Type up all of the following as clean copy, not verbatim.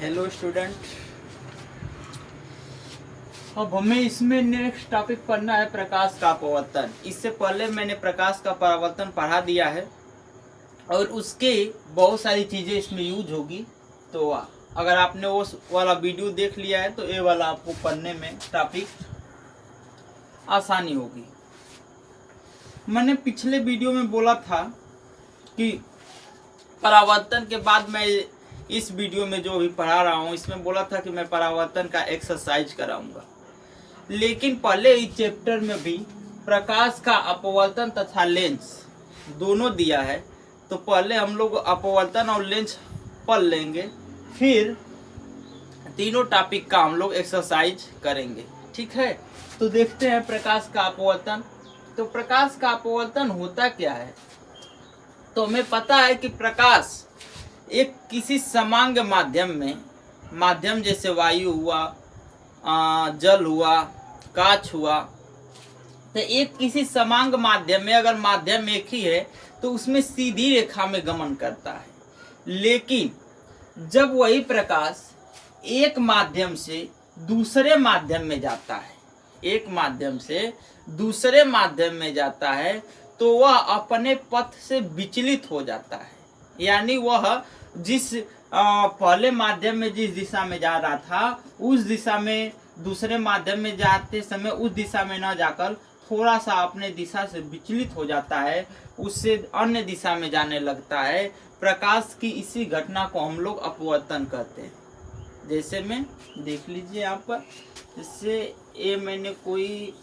Hello student. अब हमें इसमें नेक्स्ट टॉपिक पढ़ना है प्रकाश का अपवर्तन। इससे पहले मैंने प्रकाश का परावर्तन पढ़ा दिया है और उसके बहुत सारी चीज़ें इसमें यूज होगी। तो अगर आपने वो वाला वीडियो देख लिया है तो ये वाला आपको पढ़ने में टॉपिक आसानी होगी। मैंने पिछले वीडियो में बोला था कि परावर्तन के बाद मैं इस वीडियो में जो भी पढ़ा रहा हूँ इसमें बोला था कि मैं परावर्तन का एक्सरसाइज कराऊंगा, लेकिन पहले इस चैप्टर में भी प्रकाश का अपवर्तन तथा लेंस दोनों दिया है। तो पहले हम लोग अपवर्तन और लेंस पढ़ लेंगे, फिर तीनों टॉपिक का हम लोग एक्सरसाइज करेंगे। ठीक है, तो देखते हैं प्रकाश का अपवर्तन। तो प्रकाश का अपवर्तन होता क्या है? तो हमें पता है कि प्रकाश एक किसी समांग माध्यम जैसे वायु हुआ, जल हुआ, कांच हुआ, तो एक किसी समांग माध्यम में अगर माध्यम एक ही है तो उसमें सीधी रेखा में गमन करता है। लेकिन जब वही प्रकाश एक माध्यम से दूसरे माध्यम में जाता है, जाता है तो वह अपने पथ से विचलित हो जाता है। यानी वह जिस पहले माध्यम में जिस दिशा में जा रहा था उस दिशा में दूसरे माध्यम में जाते समय उस दिशा में न जाकर थोड़ा सा अपने दिशा से विचलित हो जाता है, उससे अन्य दिशा में जाने लगता है। प्रकाश की इसी घटना को हम लोग अपवर्तन कहते हैं। जैसे में देख लीजिए यहाँ पर, इससे ये मैंने कोई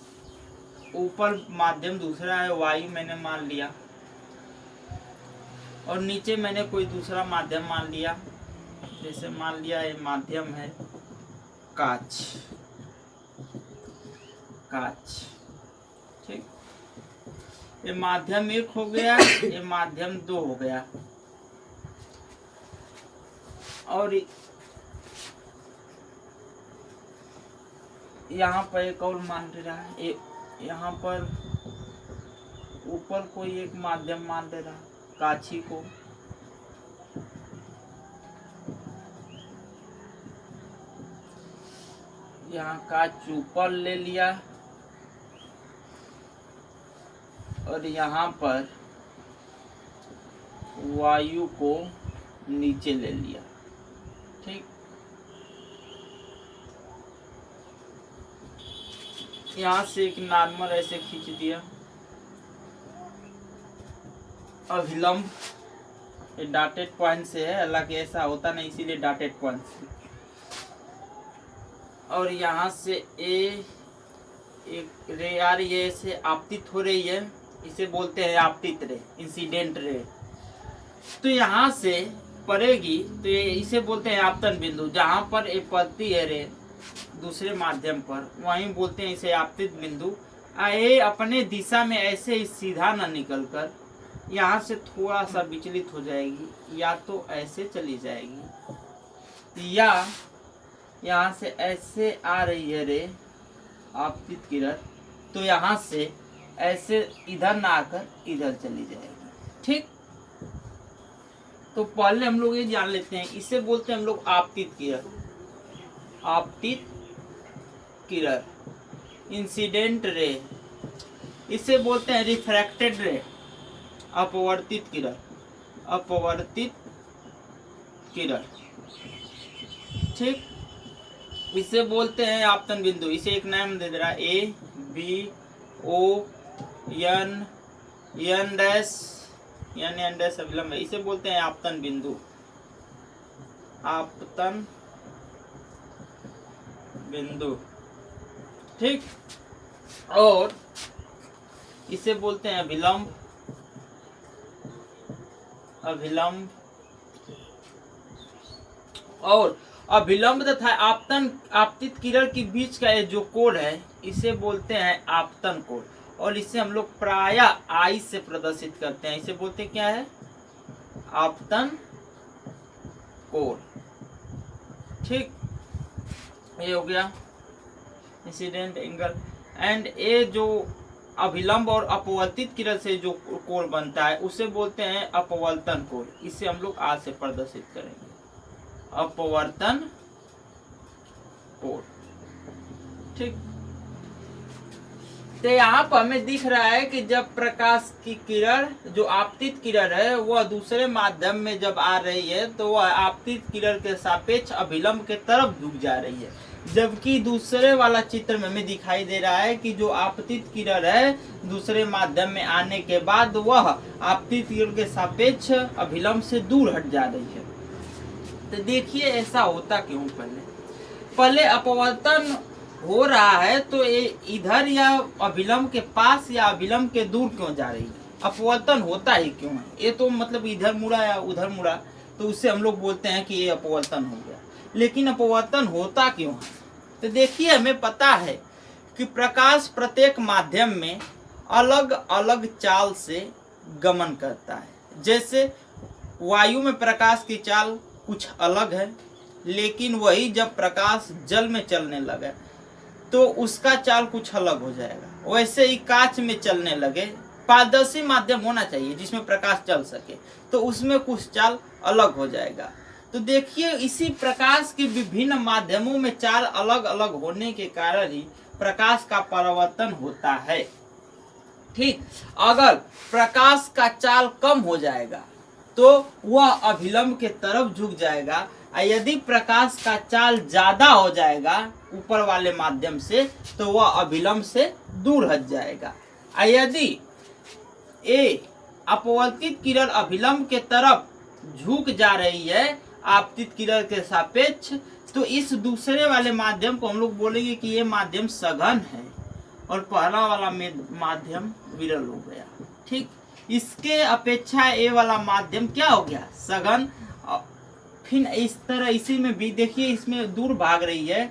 ऊपर माध्यम दूसरा है वायु मैंने मान लिया और नीचे मैंने कोई दूसरा माध्यम मान लिया। जैसे मान लिया ये माध्यम है कांच। ठीक, ये माध्यम एक हो गया, ये माध्यम दो हो गया, और यहाँ पर एक और मान रहा है, यहाँ पर ऊपर कोई एक माध्यम मान ले रहा कांची को। यहाँ कांच ऊपर ले लिया और यहाँ पर वायु को नीचे ले लिया। ठीक, यहाँ से एक नॉर्मल ऐसे खींच दिया। अभिलंब ये डॉटेड पॉइंट से है, हालांकि ऐसा होता नहीं इसीलिए डॉटेड पॉइंट से। और यहाँ से एक रे आ रही है, ऐसे आपतित हो रही है, इसे बोलते हैं आपतित रे, इंसिडेंट रे। तो यहाँ से पड़ेगी तो ये इसे बोलते हैं आपतन बिंदु। जहाँ पर एक पड़ती है रे दूसरे माध्यम पर वहीं बोलते हैं इसे आपतित बिंदु। ये अपने दिशा में ऐसे ही सीधा न निकलकर यहाँ से थोड़ा सा विचलित हो जाएगी, या तो ऐसे चली जाएगी या यहाँ से ऐसे आ रही है रे आपतित किरण, तो यहाँ से ऐसे इधर ना आकर इधर चली जाएगी। ठीक, तो पहले हम लोग ये जान लेते हैं, इसे बोलते हैं हम लोग आपतित किरण, इंसिडेंट रे। इसे बोलते हैं रिफ्रैक्टेड रे, अपवर्तित किरण। ठीक, इसे बोलते हैं आपतन बिंदु। इसे एक नाम दे रहा है A B O N N dash अविलंब है। इसे बोलते हैं आपतन बिंदु। ठीक, और इसे बोलते हैं अभिलंब। और अभिलंब तथा आपतित किरण के बीच का ये जो कोण है इसे बोलते हैं आपतन कोण, और इसे हम लोग प्रायः आई से प्रदर्शित करते हैं। इसे बोलते हैं क्या है? आपतन कोण। ठीक, ये हो गया इंसिडेंट एंगल। एंड ये जो अभिलंब और अपवर्तित किरण से जो कोण बनता है उसे बोलते हैं अपवर्तन कोण। इसे हम लोग आज से प्रदर्शित करेंगे। अपवर्तन कोण। ठीक, तो यहाँ पर हमें दिख रहा है कि जब प्रकाश की किरण, जो आपतित किरण है, वह दूसरे माध्यम में जब आ रही है तो वह आपतित किरण के सापेक्ष अभिलंब के तरफ झुक जा रही है, जबकि दूसरे वाला चित्र में हमें दिखाई दे रहा है कि जो आपतित किरण है दूसरे माध्यम में आने के बाद वह आपतित किरण के सापेक्ष अभिलंब से दूर हट जा रही है। तो देखिए ऐसा होता क्यों, पहले अपवर्तन हो रहा है तो ये इधर या अभिलंब के पास या अभिलंब के दूर क्यों जा रही है, अपवर्तन होता ही क्यों है। ये तो मतलब इधर मुड़ा या उधर मुड़ा तो उससे हम लोग बोलते हैं कि ये अपवर्तन हो गया, लेकिन अपवर्तन होता क्यों है। तो देखिए हमें पता है कि प्रकाश प्रत्येक माध्यम में अलग अलग चाल से गमन करता है। जैसे वायु में प्रकाश की चाल कुछ अलग है, लेकिन वही जब प्रकाश जल में चलने लगे तो उसका चाल कुछ अलग हो जाएगा। वैसे ही कांच में चलने लगे, पारदर्शी माध्यम होना चाहिए जिसमें प्रकाश चल सके, तो उसमें कुछ चाल अलग हो जाएगा। तो देखिए इसी प्रकाश के विभिन्न माध्यमों में चाल अलग अलग होने के कारण ही प्रकाश का परावर्तन होता है। ठीक, अगर प्रकाश का चाल कम हो जाएगा तो वह अभिलंब के तरफ झुक जाएगा, यदि प्रकाश का चाल ज्यादा हो जाएगा ऊपर वाले माध्यम से तो वह अभिलंब से दूर हट जाएगा। यदि ए अपवर्तित किरण अभिलंब के तरफ झुक जा रही है आपतित किरण के सापेक्ष, तो इस दूसरे वाले माध्यम को हम लोग बोलेंगे कि ये माध्यम सघन है और पहला वाला माध्यम विरल हो गया। ठीक, इसके अपेक्षा ए वाला माध्यम क्या हो गया, सघन। फिर इस तरह इसी में भी देखिए इसमें दूर भाग रही है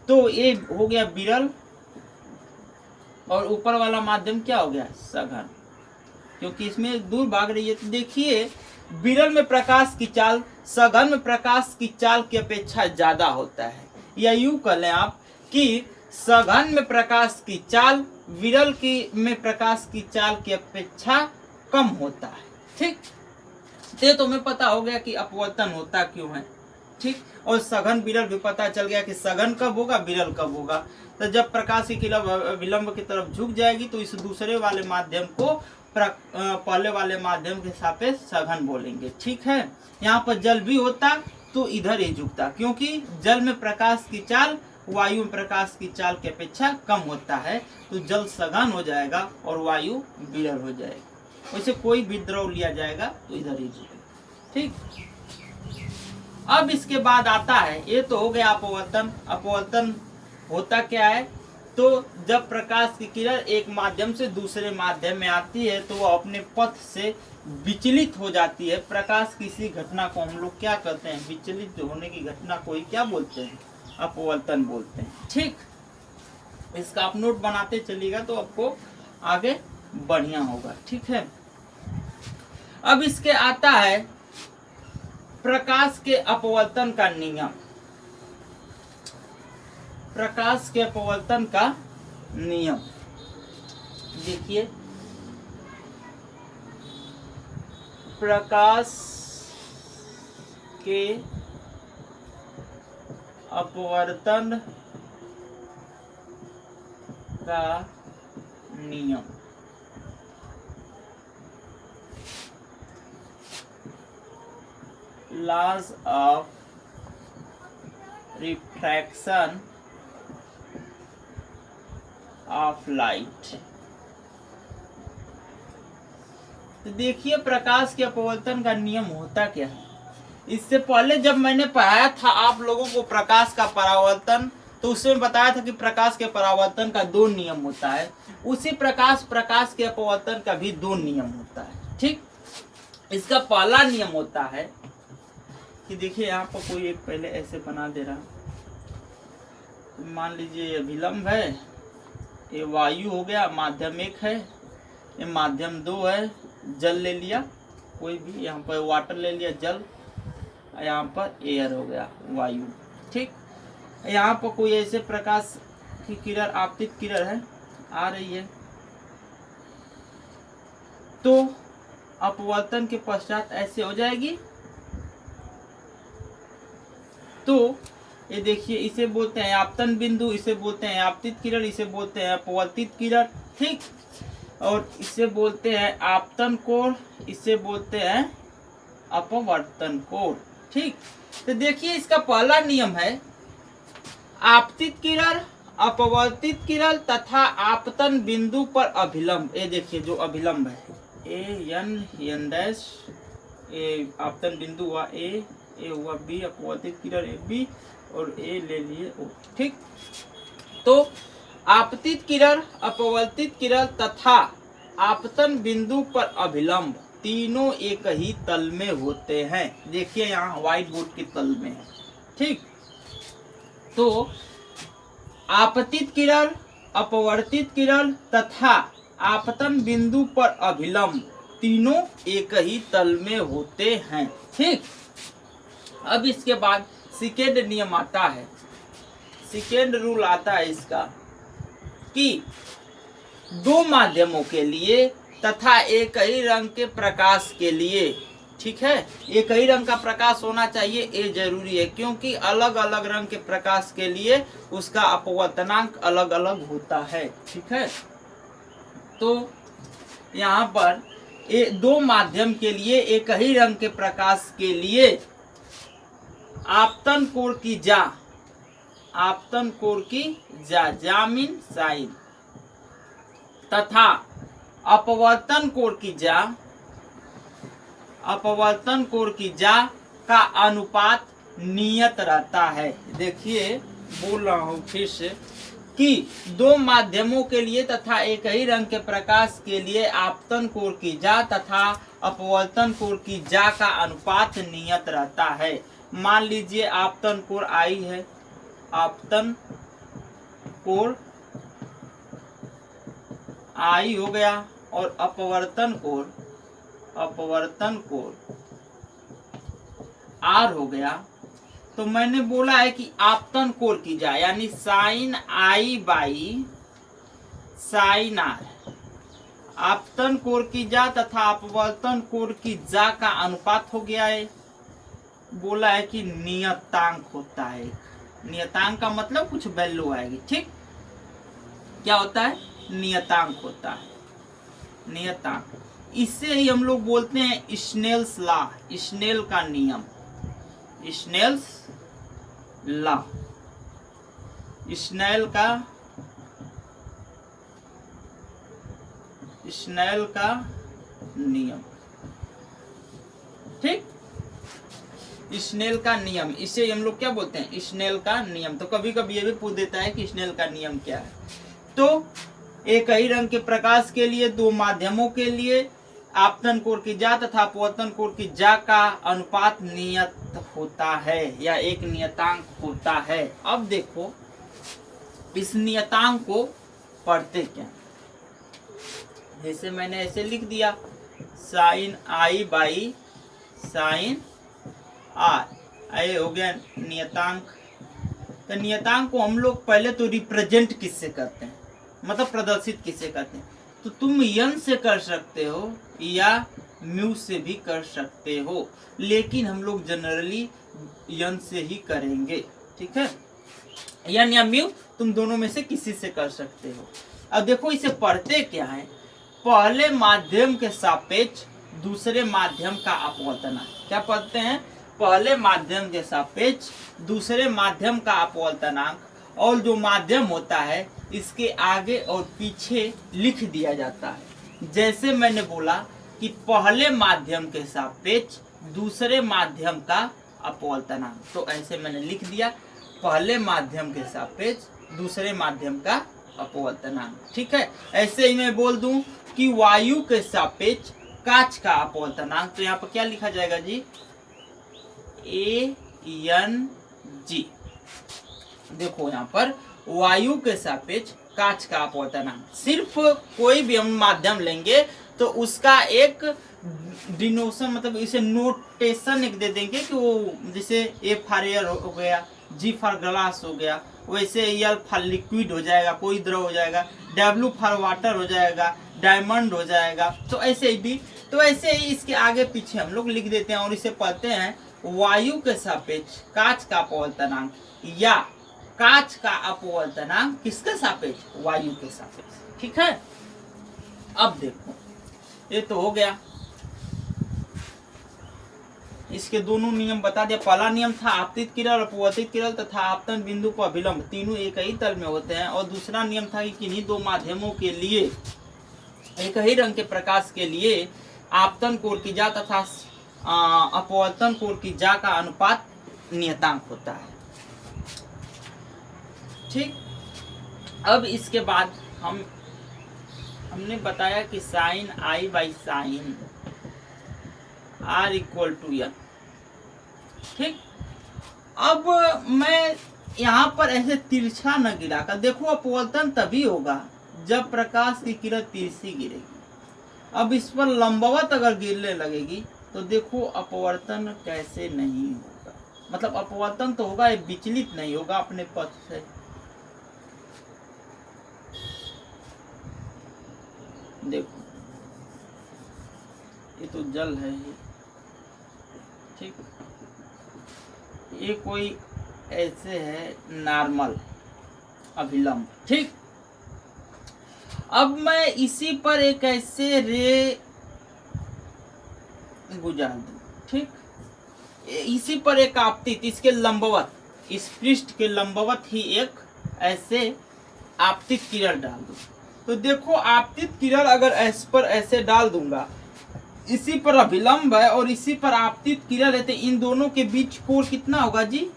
तो ये हो गया विरल, और ऊपर वाला माध्यम क्या हो गया, सघन, क्योंकि इसमें दूर भाग रही है। तो देखिए विरल में प्रकाश की चाल सघन में प्रकाश की चाल की अपेक्षा ज्यादा होता है, या यूं कह लें आप कि सघन में प्रकाश की चाल विरल की में प्रकाश की चाल की अपेक्षा कम होता है। ठीक, ये तो हमें पता हो गया कि अपवर्तन होता क्यों है। ठीक, और सघन विरल भी पता चल गया कि सघन कब होगा, विरल कब होगा। तो जब प्रकाश की किरण विलंब की तरफ झुक जाएगी तो इस दूसरे वाले माध्यम को पहले वाले माध्यम के सापेक्ष सघन बोलेंगे। ठीक है, यहाँ पर जल भी होता तो इधर ही झुकता, क्योंकि जल में प्रकाश की चाल वायु में प्रकाश की चाल की अपेक्षा कम होता है, तो जल सघन हो जाएगा और वायु विरल हो जाएगी। वैसे कोई भी द्रव लिया जाएगा तो इधर ही झुकेगा। ठीक, अब इसके बाद आता है, ये तो हो गया अपवर्तन। अपवर्तन होता क्या है, तो जब प्रकाश की किरण एक माध्यम से दूसरे माध्यम में आती है तो वह अपने पथ से विचलित हो जाती है। प्रकाश किसी घटना को हम लोग क्या कहते हैं, विचलित होने की घटना को ही क्या बोलते हैं, अपवर्तन बोलते हैं। ठीक, इसका आप नोट बनाते चलिएगा तो आपको आगे बढ़िया होगा। ठीक है, अब इसके आता है प्रकाश के अपवर्तन का नियम। प्रकाश के अपवर्तन का नियम देखिए, प्रकाश के अपवर्तन का नियम। Laws of refraction of light. तो देखिए प्रकाश के अपवर्तन का नियम होता क्या है। इससे पहले जब मैंने पढ़ाया था आप लोगों को प्रकाश का परावर्तन, तो उसमें बताया था कि प्रकाश के परावर्तन का 2 नियम होता है। उसी प्रकाश के अपवर्तन का भी 2 नियम होता है। ठीक, इसका पहला नियम होता है कि देखिए यहाँ पर कोई एक पहले ऐसे बना दे रहा, मान लीजिए ये विलंब है, ये वायु हो गया, माध्यम 1 है, ये माध्यम 2 है, जल ले लिया कोई भी, यहाँ पर वाटर ले लिया जल, यहाँ पर एयर हो गया वायु। ठीक, यहाँ पर कोई ऐसे प्रकाश की किरण आपतित किरण है आ रही है, तो अपवर्तन के पश्चात ऐसे हो जाएगी, तो ये देखिए, इसे बोलते हैं आपतन बिंदु, इसे बोलते हैं आपतित किरण, इसे बोलते हैं अपवर्तित किरण, ठीक। और इसे बोलते हैं आपतन कोण, इसे बोलते हैं अपवर्तन कोण, ठीक। तो देखिए इसका पहला नियम है आपतित किरण, अपवर्तित किरण तथा आपतन बिंदु पर अभिलंब। ये देखिए जो अभिलंब है एन डैश, ए आपतन बिंदु हुआ ए हुआ बी, अपवर्तित किरण ए बी और ए ले लिए ओ, ठीक। तो आपतित किरण, अपवर्तित किरण तथा आपतन बिंदु पर अभिलंब तीनों एक ही तल में होते हैं। देखिए यहाँ व्हाइट बोर्ड के तल में है, ठीक। तो आपतित किरण, अपवर्तित किरण तथा आपतन बिंदु पर अभिलंब तीनों एक ही तल में होते हैं, ठीक। अब इसके बाद सेकेंड नियम आता है, सेकेंड रूल आता है इसका कि दो माध्यमों के लिए तथा एक ही रंग के प्रकाश के लिए, ठीक है, एक ही रंग का प्रकाश होना चाहिए, ये जरूरी है, क्योंकि अलग अलग रंग के प्रकाश के लिए उसका अपवर्तनांक अलग अलग होता है, ठीक है। तो यहाँ पर दो माध्यम के लिए एक ही रंग के प्रकाश के लिए आपतन कोण की जा, आपतन कोण की जा मीन साइन, तथा अपवर्तन कोण की जा, अपवर्तन कोण की जा का अनुपात नियत रहता है। देखिए बोल रहा हूँ फिर से कि दो माध्यमों के लिए तथा एक ही रंग के प्रकाश के लिए आपतन कोण की जा तथा अपवर्तन कोण की जा का अनुपात नियत रहता है। मान लीजिए आपतन कोण आई है, आपतन कोण आई हो गया और अपवर्तन कोण, अपवर्तन कोण आर हो गया। तो मैंने बोला है कि आपतन कोण की जा यानी sine I by sine R, आपतन कोण की जा तथा अपवर्तन कोण की जा का अनुपात हो गया है। बोला है कि नियतांक होता है, नियतांक का मतलब कुछ वैल्यू आएगी, ठीक। क्या होता है? नियतांक होता है, नियतांक। इससे ही हम लोग बोलते हैं स्नेल्स लॉ, स्नेल का नियम, स्नेल्स लॉ, स्नेल का नियम, ठीक। स्नेल का नियम, इसे हम लोग क्या बोलते हैं? स्नेल का नियम। तो कभी कभी ये भी पूछ देता है कि स्नेल का नियम क्या है। तो एक ही रंग के प्रकाश के लिए दो माध्यमों के लिए आपतन कोण की जा तथा अपवर्तन कोण की जा का अनुपात नियत होता है या एक नियतांक होता है। अब देखो इस नियतांक को पढ़ते क्या, जैसे मैंने ऐसे लिख दिया sine I by sine R, ये हो गया नियतांक। तो नियतांक को हम लोग पहले तो रिप्रेजेंट किससे करते हैं, मतलब प्रदर्शित किससे करते हैं? तो तुम यन से कर सकते हो या म्यू से भी कर सकते हो, लेकिन हम लोग जनरली यन से ही करेंगे, ठीक है। यन या म्यू तुम दोनों में से किसी से कर सकते हो। अब देखो इसे पढ़ते क्या है, पहले माध्यम के सापेक्ष दूसरे माध्यम का अपवर्तनांक। क्या पढ़ते हैं? पहले माध्यम के सापेक्ष दूसरे माध्यम का अपवर्तनांक, और जो माध्यम होता है इसके आगे और पीछे लिख दिया जाता है। जैसे मैंने बोला कि पहले माध्यम के सापेक्ष दूसरे माध्यम का अपवर्तनांक, तो ऐसे मैंने लिख दिया पहले माध्यम के सापेक्ष दूसरे माध्यम का अपवर्तनांक, ठीक है। ऐसे ही मैं बोल दूं कि वायु के सापेक्ष कांच का अपवर्तनांक, तो यहाँ पर क्या लिखा जाएगा जी? ANG। देखो यहाँ पर वायु के सापेक्ष कांच का अपवर्तनांक, सिर्फ कोई भी हम माध्यम लेंगे तो उसका एक डिनोशन, मतलब इसे नोटेशन एक दे देंगे कि वो जैसे A फॉर एयर हो गया, G फॉर ग्लास हो गया, वैसे L फॉर लिक्विड हो जाएगा, कोई द्रव हो जाएगा, W फॉर वाटर हो जाएगा, डायमंड हो जाएगा। तो ऐसे ही भी तो ऐसे ही इसके आगे पीछे हम लोग लिख देते हैं और इसे पढ़ते हैं वायु के सापेक्ष कांच का अपवर्तनांक या कांच का अपवर्तनांक किसके सापेक्ष, वायु के सापेक्ष। ठीक है, अब देखो ये तो हो गया, इसके दोनों नियम बता दिया। पहला नियम था आपतित किरण, अपवर्तित किरण तथा आपतन बिंदु पर अभिलंब तीनों एक ही तल में होते हैं। और दूसरा नियम था कि किन्हीं दो माध्यमों के लिए एक ही रंग के प्रकाश के लिए आपतन कोण की जा तथा अपवर्तन कोण की जा का अनुपात नियतांक होता है। ठीक, अब इसके बाद हमने बताया कि sine I by sine R equal to N. ठीक, अब मैं यहाँ पर ऐसे तिरछा न गिरा कर, देखो अपवर्तन तभी होगा जब प्रकाश की किरण तिरछी गिरेगी। अब इस पर लंबवत अगर गिरने लगेगी तो देखो अपवर्तन कैसे नहीं होगा, मतलब अपवर्तन तो होगा, ये विचलित नहीं होगा अपने पथ से। देखो ये तो जल है ये, ठीक, ये कोई ऐसे है नॉर्मल अभिलंब। ठीक, अब मैं इसी पर एक ऐसे रे गुजार दूं। ठीक, इसी पर एक आपतित, इसके लंबवत, इस पृष्ठ के लंबवत ही एक ऐसे आपतित किरण डाल दूं। तो देखो आपतित किरण अगर इस पर ऐसे डाल दूंगा, इसी पर अभिलंब है और इसी पर आपतित किरण रहते, इन दोनों के बीच कोण कितना होगा जी,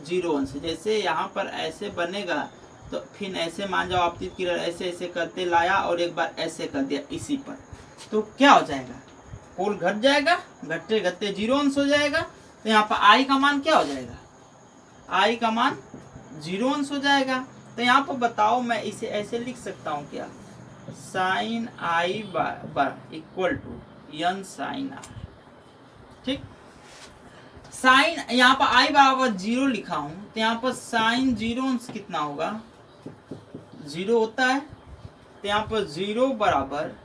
0 अंश। जैसे यहाँ पर ऐसे बनेगा तो फिर ऐसे मान जाओ आपतित किरण ऐसे ऐसे करते लाया और एक बार ऐसे कर दिया इसी पर, तो क्या हो जाएगा, कोण घट जाएगा, घटते घटते 0 अंश हो जाएगा। तो यहाँ पर आई का मान क्या हो जाएगा, आई का मान 0 अंश हो जाएगा। तो यहाँ पर बताओ मैं इसे ऐसे लिख सकता हूँ क्या, sine I equal to N sine R. ठीक, साइन यहाँ पर आई बराबर 0 लिखा हूं, तो यहाँ पर साइन 0 अंश कितना होगा, 0 होता है। तो यहाँ पर 0 बराबर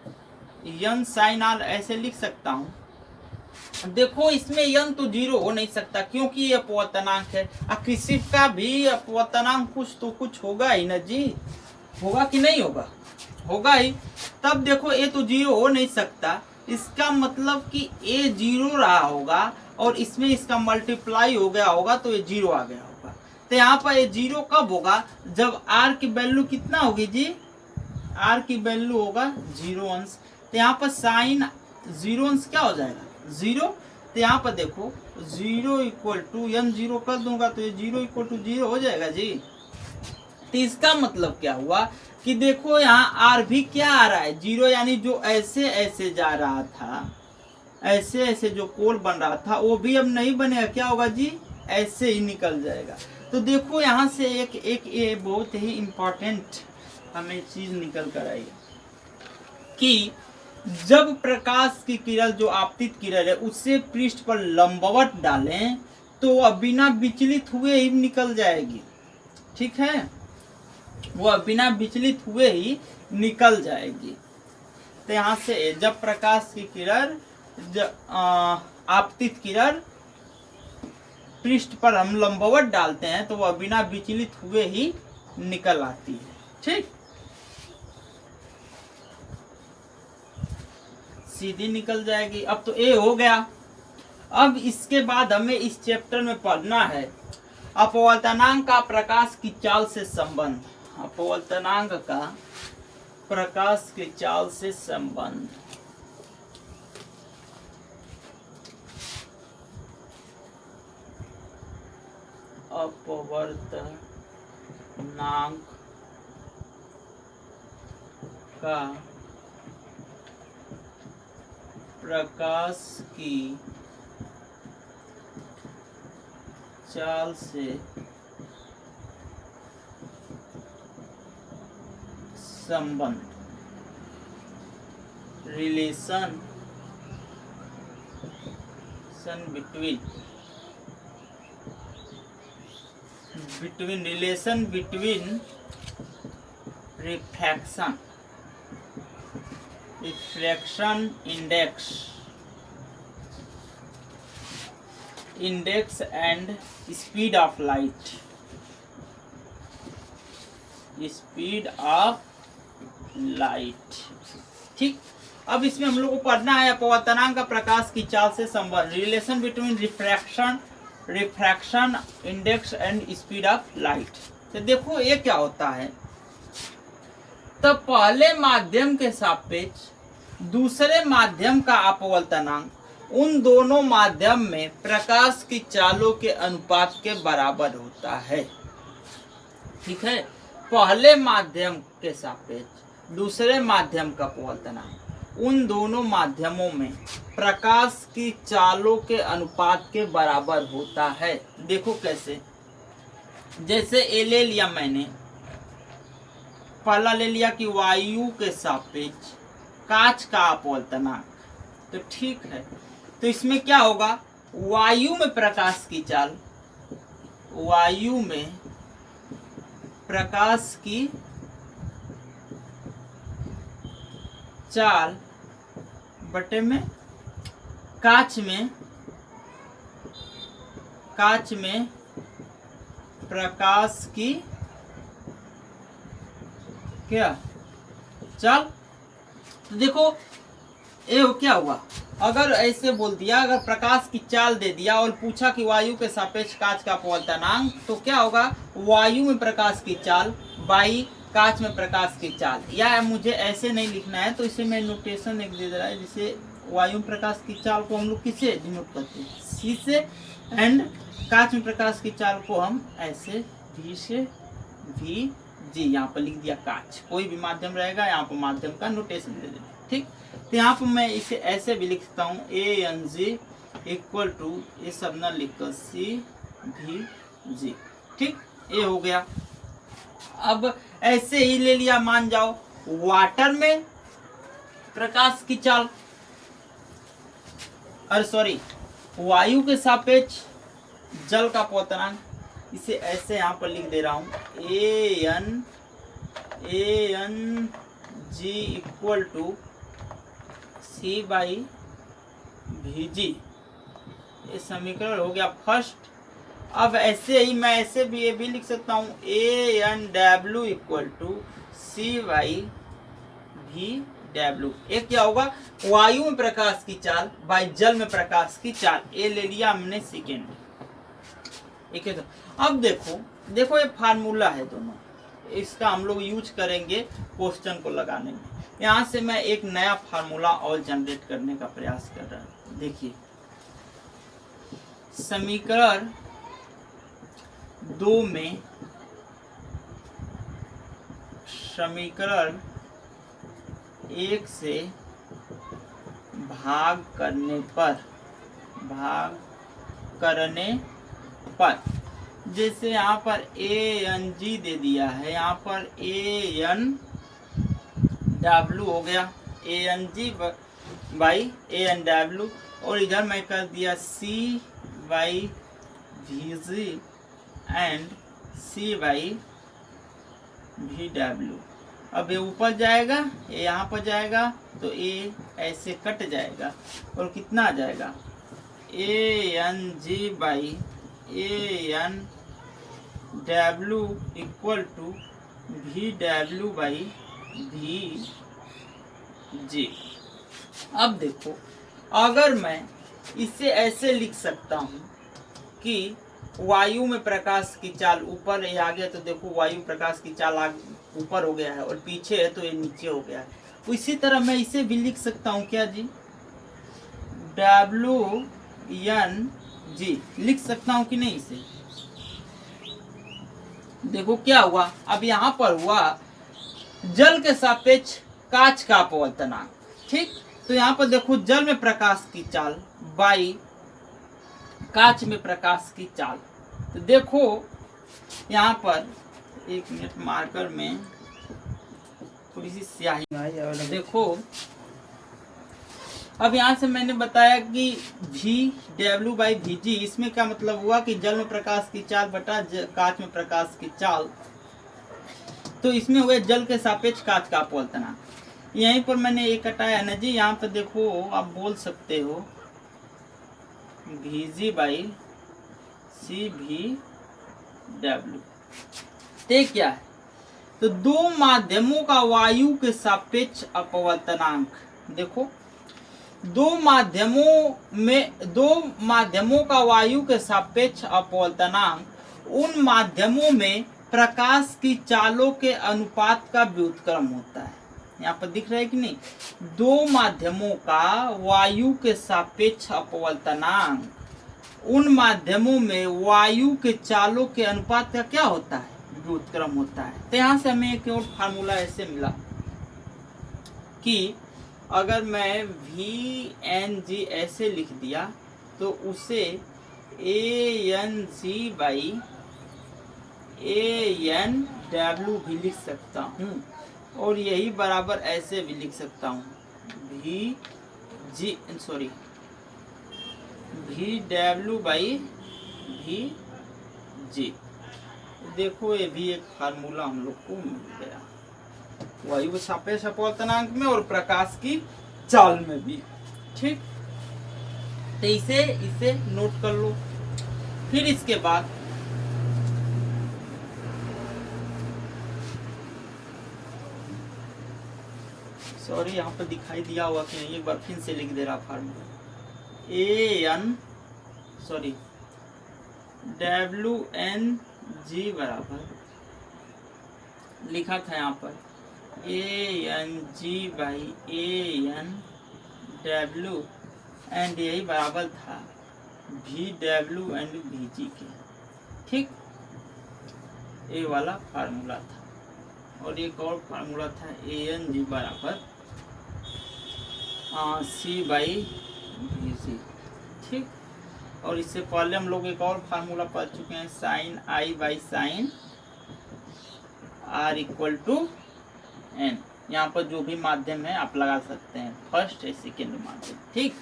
एन साइन आर ऐसे लिख सकता हूं। देखो इसमें एन तो 0 हो नहीं सकता क्योंकि ये अपवर्तनांक है, किसी का भी अपवर्तनांक कुछ तो कुछ होगा ही ना जी, होगा कि नहीं होगा, होगा ही। तब देखो ये तो 0 हो नहीं सकता, इसका मतलब कि ये 0 रहा होगा और इसमें इसका मल्टीप्लाई हो गया होगा तो ये 0 आ गया होगा। तो यहाँ पर ये 0 कब होगा, जब r की वैल्यू कितना होगी जी, r की वैल्यू होगा 0 अंश। तो यहाँ पर साइन 0 अंश क्या हो जाएगा, 0। तो यहाँ पर देखो 0 इक्वल टू एन 0 कर दूंगा तो ये 0 इक्वल टू 0 हो जाएगा जी। तो इसका मतलब क्या हुआ कि देखो यहाँ आर भी क्या आ रहा है, 0, यानी जो ऐसे ऐसे जा रहा था, ऐसे ऐसे जो कोण बन रहा था वो भी अब नहीं बनेगा, क्या होगा जी, ऐसे ही निकल जाएगा। तो देखो यहाँ से एक ये बहुत ही इम्पोर्टेंट हमें चीज निकल कर आई कि जब प्रकाश की किरण जो आपतित किरण है उससे पृष्ठ पर लंबवत डालें तो वह बिना विचलित हुए ही निकल जाएगी। ठीक है, वह बिना विचलित हुए ही निकल जाएगी। तो यहाँ से जब प्रकाश की किरण आपतित किरण पृष्ठ पर हम लंबवत डालते हैं तो वह बिना विचलित हुए ही निकल आती है। ठीक, सीधी निकल जाएगी। अब तो ए हो गया। अब इसके बाद हमें इस चैप्टर में पढ़ना है अपवर्तनांक का प्रकाश की चाल से संबंध, अपवर्तनांक का प्रकाश की चाल से संबंध। अपवर्तनांक का प्रकाश की चाल से संबंध, relation between refraction refraction index and speed of light, speed of light. ठीक, अब इसमें हम लोग को पढ़ना है अपवर्तनांक का प्रकाश की चाल से संबंध, relation between refraction index and speed of light. तो देखो ये क्या होता है, तो पहले माध्यम के सापेक्ष दूसरे माध्यम का अपवर्तनांक उन दोनों माध्यम में प्रकाश की चालों के अनुपात के बराबर होता है। ठीक है, पहले माध्यम के सापेक्ष दूसरे माध्यम का अपवर्तनांक उन दोनों माध्यमों में प्रकाश की चालों के अनुपात के बराबर होता है। देखो कैसे, जैसे ए ले लिया मैंने, पहला ले लिया कि वायु के सापेक्ष कांच का अपवर्तनांक, तो ठीक है, तो इसमें क्या होगा, वायु में प्रकाश की चाल, वायु में प्रकाश की चाल बटे में कांच में प्रकाश की क्या चाल। तो देखो ये क्या हुआ, अगर ऐसे बोल दिया, अगर प्रकाश की चाल दे दिया और पूछा कि वायु के सापेक्ष कांच का अपवर्तनांक, तो क्या होगा, वायु में प्रकाश की चाल बाई कांच में प्रकाश की चाल। या मुझे ऐसे नहीं लिखना है, तो इसे मैं नोटेशन एक दे रहा है, जिसे वायु में प्रकाश की चाल को हम लोग किसे डिनोट करते हैं, सी से, एंड कांच में प्रकाश की चाल को हम ऐसे वी से वी जी, यहाँ पर लिख दिया कांच। कोई भी माध्यम रहेगा, यहाँ पर माध्यम का नोटेशन दे देना। ठीक, तो यहाँ पर मैं इसे ऐसे भी लिख सकता हूँ, A N G equal to, ये सब न लिखकर सी भी जी। ठीक, ये हो गया। अब ऐसे ही ले लिया, मान जाओ वाटर में प्रकाश की चाल, अरे सॉरी, वायु के सापेक्ष जल का अपवर्तनांक, इसे ऐसे यहाँ पर लिख दे रहा हूँ, A N G equal to C by V G. ये समीकरण हो गया फर्स्ट। अब ऐसे ही मैं ऐसे भी ये भी लिख सकता हूँ, A N W equal to C by V W. एक क्या होगा, वायु में प्रकाश की चाल बाई जल में प्रकाश की चाल। ये ले लिया हमने सेकेंड। ठीक है, तो अब देखो ये फार्मूला है दोनों, इसका हम लोग यूज करेंगे क्वेश्चन को लगाने में। यहाँ से मैं एक नया फार्मूला और जनरेट करने का प्रयास कर रहा हूँ। देखिए, समीकरण 2 में समीकरण 1 से भाग करने पर जैसे यहाँ पर ए एन जी दे दिया है, यहाँ पर ए एन डब्ल्यू हो गया, A N G by A N W, और इधर मैं कर दिया C by V G and C by V W. अब ये ऊपर जाएगा, ये यहाँ पर जाएगा, तो ये ऐसे कट जाएगा और कितना आ जाएगा, A N G by A N W equal to V W by V G. अब देखो, अगर मैं इसे ऐसे लिख सकता हूँ कि वायु में प्रकाश की चाल ऊपर ये आ गया, तो देखो वायु प्रकाश की चाल ऊपर हो गया है और पीछे है तो ये नीचे हो गया है। इसी तरह मैं इसे भी लिख सकता हूँ, क्या जी, डब्ल्यू एन जी लिख सकता हूँ कि नहीं इसे। देखो क्या हुआ, अब यहाँ पर हुआ जल के सापेक्ष कांच का अपवर्तनांक। ठीक, तो यहाँ पर देखो जल में प्रकाश की चाल बाई कांच में प्रकाश की चाल। तो देखो यहाँ पर एक मिनट, मार्कर में थोड़ी सी स्याही, देखो अब यहाँ से मैंने बताया कि भी डब्ल्यू बाई भी जी, इसमें क्या मतलब हुआ कि जल में प्रकाश की चाल बटा कांच में प्रकाश की चाल। तो इसमें हुए जल के सापेक्ष कांच का अपवर्तनांक। यहीं पर मैंने एक हटाया ना जी, यहाँ पर देखो आप बोल सकते हो Vg बाई CV/W। ते क्या है, तो दो माध्यमों का वायु के सापेक्ष अपवर्तनांक। देखो दो माध्यमों का वायु के सापेक्ष अपवर्तनांक उन माध्यमों में प्रकाश की चालों के अनुपात का व्युत्क्रम होता है। यहाँ पर दिख रहा है कि नहीं, दो माध्यमों का वायु के सापेक्ष अपवर्तनांक उन माध्यमों में वायु के चालों के अनुपात का क्या होता है, व्युत्क्रम होता है। तो यहाँ से हमें एक और फार्मूला ऐसे मिला कि अगर मैं VNG ऐसे लिख दिया तो उसे ANG बाई ANW भी लिख सकता हूँ, और यही बराबर ऐसे भी लिख सकता हूँ VW बाई VG। देखो ये भी एक फार्मूला हम लोग को मिल गया, वायु के सापेक्ष अपवर्तनांक में और प्रकाश की चाल में भी। ठीक, तो इसे नोट कर लो। फिर इसके बाद सॉरी यहाँ पर दिखाई दिया हुआ कि नहीं, एक बार फिर से लिख दे रहा फार्मूला WNG बराबर लिखा था यहाँ पर ANG बाई ANW एंड यही बराबर था VW एंड VG के। ठीक, ये वाला फार्मूला था, और एक और फार्मूला था ANG बराबर C बाई VG। ठीक, और इससे पहले हम लोग एक और फार्मूला पढ़ चुके हैं, sine I by sine R equal to N। यहाँ पर जो भी माध्यम है आप लगा सकते हैं, फर्स्ट या सेकेंड माध्यम। ठीक,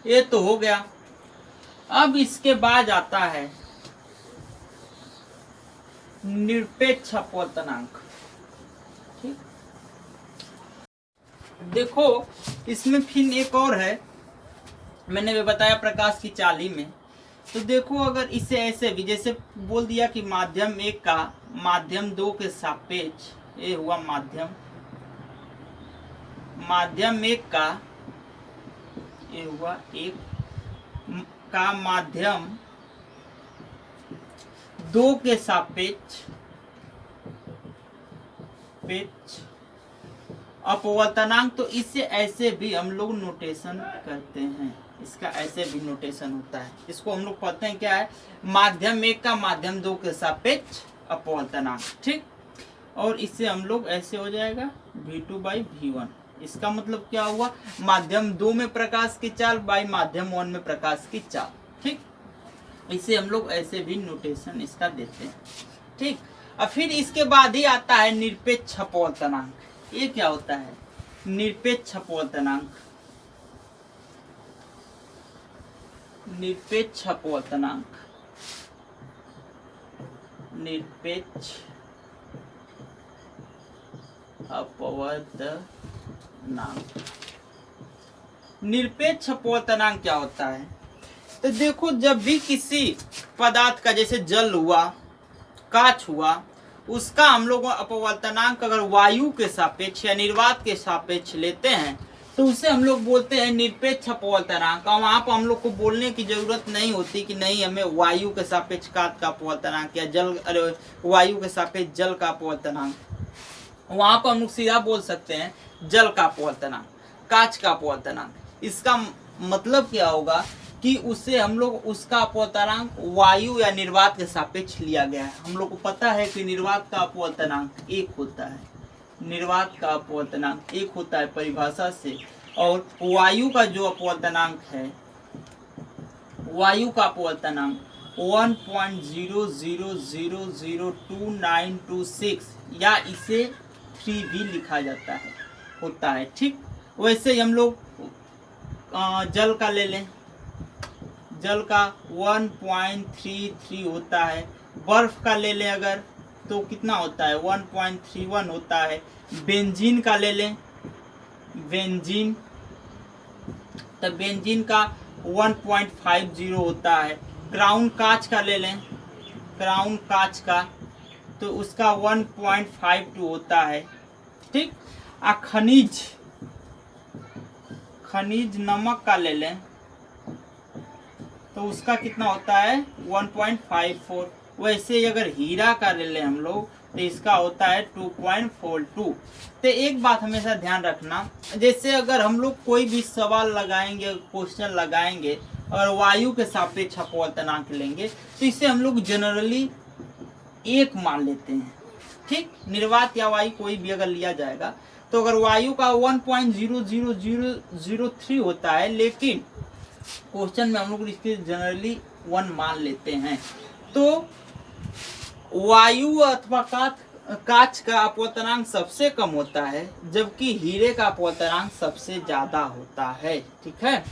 ये तो हो गया। अब इसके बाद आता है निरपेक्ष अपवर्तनांक। ठीक, देखो इसमें फिर एक और है, मैंने भी बताया प्रकाश की चाली में। तो देखो अगर इसे ऐसे भी जैसे बोल दिया कि माध्यम एक का माध्यम दो के सापेक्ष, ये हुआ माध्यम एक का, ये हुआ एक का माध्यम दो के सापेक्ष अपवर्तनांक। तो इससे ऐसे भी हम लोग नोटेशन करते हैं, इसका ऐसे भी नोटेशन होता है। इसको हम लोग पढ़ते हैं क्या है, माध्यम एक का माध्यम दो के सापेक्ष अपवर्तनांक। ठीक, और इससे हम लोग ऐसे हो जाएगा V2 बाई V1। इसका मतलब क्या हुआ, माध्यम दो में प्रकाश की चाल बाई माध्यम वन में प्रकाश की चाल। ठीक, इसे हम लोग ऐसे भी नोटेशन इसका देते हैं। ठीक, और फिर इसके बाद ही आता है निरपेक्ष अपवर्तनांक। ये क्या होता है, निरपेक्ष अपवर्तनांक। निरपेक्ष अपवर्तनांक निरपेक्ष अपवर्तनांक क्या होता है, तो देखो जब भी किसी पदार्थ का जैसे जल हुआ, कांच हुआ, उसका हम लोग अपवर्तनांक अगर वायु के सापेक्ष या निर्वात के सापेक्ष लेते हैं तो उसे हम लोग बोलते हैं निरपेक्ष अपवर्तनांक। और वहाँ पर हम लोग को बोलने की जरूरत नहीं होती कि नहीं हमें वायु के सापेक्ष कांच का अपवर्तनांक या वायु के सापेक्ष जल का अपवर्तनांक। वहाँ पर हम लोग सीधा बोल सकते हैं जल का अपवर्तनांक, कांच का अपवर्तनांक। इसका मतलब क्या होगा कि उसे हम लोग उसका अपवर्तनांक वायु या निर्वात के सापेक्ष लिया गया है। हम लोग को पता है कि निर्वात का अपवर्तनांक एक होता है, निर्वात का अपवर्तनांक एक होता है परिभाषा से, और वायु का जो अपवर्तनांक है, वायु का अपवर्तनांक 1.00002926 या इसे 3 भी लिखा जाता है, होता है। ठीक, वैसे हम लोग जल का ले लें, जल का 1.33 होता है। बर्फ का ले लें अगर तो कितना होता है 1.31 होता है। बेंजीन का ले लें, बेंजीन, तो बेंजीन का 1.50 होता है। क्राउन कांच का ले लें, क्राउन कांच का, तो उसका 1.52 होता है। ठीक। खनिज, खनिज नमक का ले लें तो उसका कितना होता है 1.54। वैसे अगर हीरा का ले लें हम लोग तो इसका होता है 2.42। तो एक बात हमेशा ध्यान रखना, जैसे अगर हम लोग कोई भी सवाल लगाएंगे, क्वेश्चन लगाएंगे और वायु के सापेक्ष अपवर्तनांक लेंगे तो इसे हम लोग जनरली 1 मान लेते हैं। ठीक। निर्वात या वायु कोई भी अगर लिया जाएगा तो अगर वायु का 1.00003 होता है, लेकिन क्वेश्चन में हम लोग इसके जनरली 1 मान लेते हैं, तो वायु अथवा कांच का अपवर्तनांक सबसे कम होता है, जबकि हीरे का अपवर्तनांक सबसे ज्यादा होता है। ठीक है।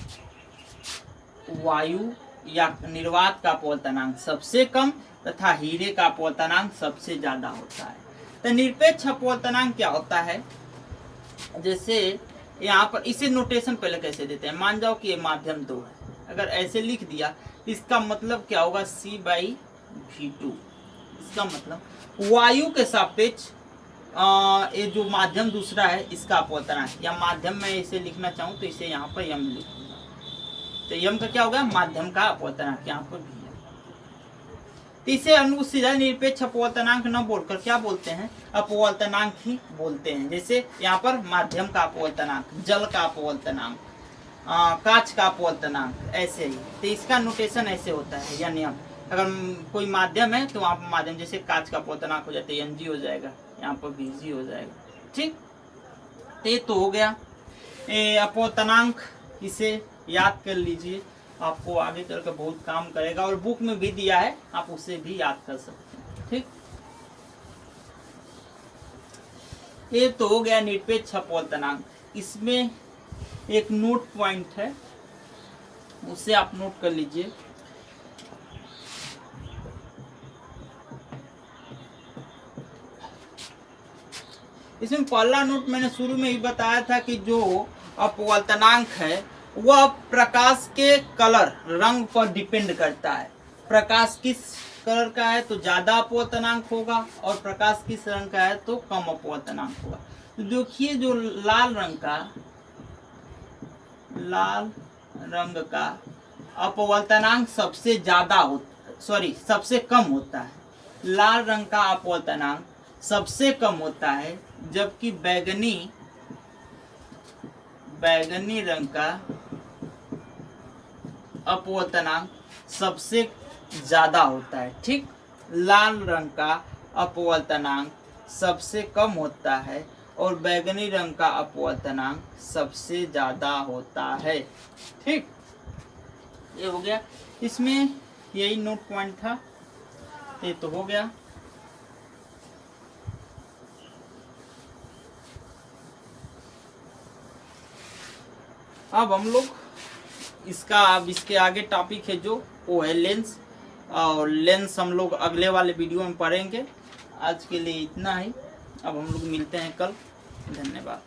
वायु या निर्वात का अपवर्तनांक सबसे कम तथा हीरे का अपवर्तनांक सबसे ज्यादा होता है। तो निरपेक्ष अपवर्तनांक क्या होता है, जैसे यहाँ पर इसे नोटेशन पहले कैसे देते हैं, मान जाओ कि ये माध्यम 2 है, अगर ऐसे लिख दिया इसका मतलब क्या होगा C/V2। इसका मतलब वायु के सापेक्ष ये जो माध्यम दूसरा है इसका अपवर्तनांक, या माध्यम में इसे लिखना चाहूँ तो इसे यहाँ पर यम लिखूंगा, तो यम का क्या होगा माध्यम का अपवर्तनांक, यहाँ पर भी है। तो इसे हम लोग सीधा निरपेक्ष अपवर्तनांक न बोलकर क्या बोलते हैं, अपवर्तनांक ही बोलते हैं। जैसे यहाँ पर माध्यम का अपवर्तनांक, जल का अपवर्तनांक, कांच का अपवर्तनांक, ऐसे ही। तो इसका नोटेशन ऐसे होता है या नियम, अगर कोई माध्यम है तो वहाँ पर माध्यम, जैसे कांच का अपवर्तनांक हो जाता है Ng हो जाएगा, यहाँ पर Vg हो जाएगा। ठीक। तो ये तो हो गया अपवर्तनांक, इसे याद कर लीजिए, आपको आगे चलकर बहुत काम करेगा, और बुक में भी दिया है, आप उसे भी याद कर सकते हैं। ठीक। ये तो हो गया निरपेक्ष अपवर्तनांक। इसमें एक नोट पॉइंट है, उसे आप नोट कर लीजिए। इसमें पहला नोट मैंने शुरू में ही बताया था कि जो अपवर्तनांक है वह प्रकाश के कलर, रंग पर डिपेंड करता है। प्रकाश किस कलर का है तो ज्यादा अपवर्तनांक होगा, और प्रकाश किस रंग का है तो कम अपवर्तनांक होगा। तो देखिए जो लाल रंग का अपवर्तनांक सबसे ज्यादा सबसे कम होता है। लाल रंग का अपवर्तनांक सबसे कम होता है, जबकि बैगनी रंग का अपवर्तनांक सबसे ज्यादा होता है। ठीक। लाल रंग का अपवर्तनांक सबसे कम होता है और बैगनी रंग का अपवर्तनांक सबसे ज्यादा होता है। ठीक। ये हो गया, इसमें यही नोट पॉइंट था, ये तो हो गया। अब हम लोग इसके आगे टॉपिक है जो वो है लेंस, और लेंस हम लोग अगले वाले वीडियो में पढ़ेंगे। आज के लिए इतना ही, अब हम लोग मिलते हैं कल। धन्यवाद।